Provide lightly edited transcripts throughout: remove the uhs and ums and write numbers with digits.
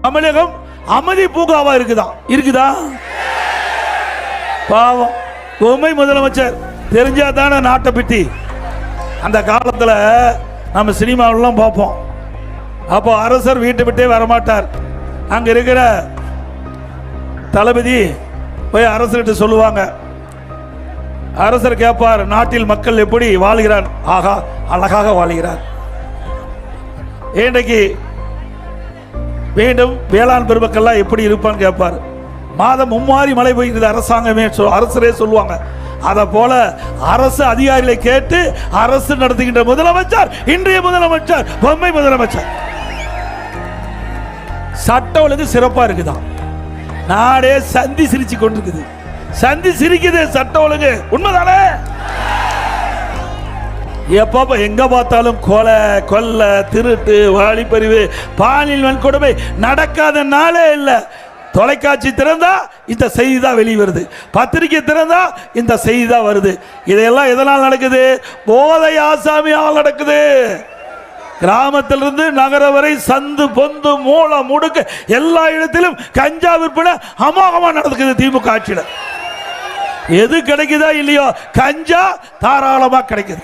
தமிழகம் அமைதி பூங்காவா இருக்குதா? பாவம் பொம்மை முதலமைச்சர் தெரிஞ்சா தானே நாட்டை பற்றி. அந்த காலத்தில் நம்ம சினிமாவெல்லாம் பார்ப்போம். அப்போ அரசர் வீட்டை விட்டே வரமாட்டார். அங்கே இருக்கிற தளபதி போய் அரசர்கிட்ட சொல்லுவாங்க. அரசர் கேட்பார், நாட்டில் மக்கள் எப்படி வாழ்கிறார்? ஆகா, அழகாக வாழ்கிறார். இன்றைக்கு மீண்டும் வேளாண் பெருமக்கள்லாம் எப்படி இருப்பான்னு கேட்பார். மாதம் மும்மாரி மழை பெய்கிறது அரசாங்கமே அரசரே சொல்லுவாங்க. அதை போல அரசு அதிகாரிகளை கேட்டு அரசு நடத்துகின்ற முதலமைச்சர் இன்றைய முதலமைச்சர், பொம்மை முதலமைச்சர். சட்ட ஒழுங்கு சிறப்பா இருக்குதான். நாடே சந்தி சிரிச்சு கொண்டிருக்குது. சந்தி சிரிக்குது, சட்ட ஒழுங்கு உண்மைதானே? எப்ப எங்க பார்த்தாலும் கொலை, கொள்ளை, திருட்டு, வாலிபறிவு, பாலியல் வன்கொடுமை நடக்காத நாளே இல்லை. தொலைக்காட்சி திறந்தா இந்த செய்தி தான் வெளியே வருது, பத்திரிகை திறந்தா இந்த செய்தி தான் வருது. இதெல்லாம் எதனால் நடக்குது? போதை ஆசாமியால் நடக்குது. கிராமத்திலிருந்து நகர வரை சந்து பொந்து மூல முடுக்கு எல்லா இடத்திலும் கஞ்சா விற்பனை அமோகமா நடக்குது. திமுக ஆட்சியில் எது கிடைக்குதா இல்லையோ கஞ்சா தாராளமா கிடைக்குது.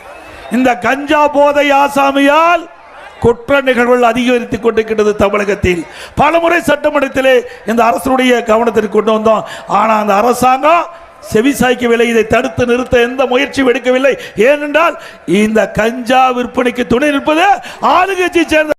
இந்த கஞ்சா போதை ஆசாமியால் குற்ற நிகழ்வுகள் அதிகரித்துக் கொண்டிருக்கிறது தமிழகத்தில். பலமுறை சட்டமன்றத்திலே இந்த அரசுடைய கவனத்திற்கு கொண்டு வந்தோம். ஆனால் அந்த அரசாங்கம் செவிசாய்க்கவில்லை. இதை தடுத்து நிறுத்த எந்த முயற்சியும் எடுக்கவில்லை. ஏனென்றால் இந்த கஞ்சா விற்பனைக்கு துணை நிற்பது ஆளுங்கட்சியை சேர்ந்த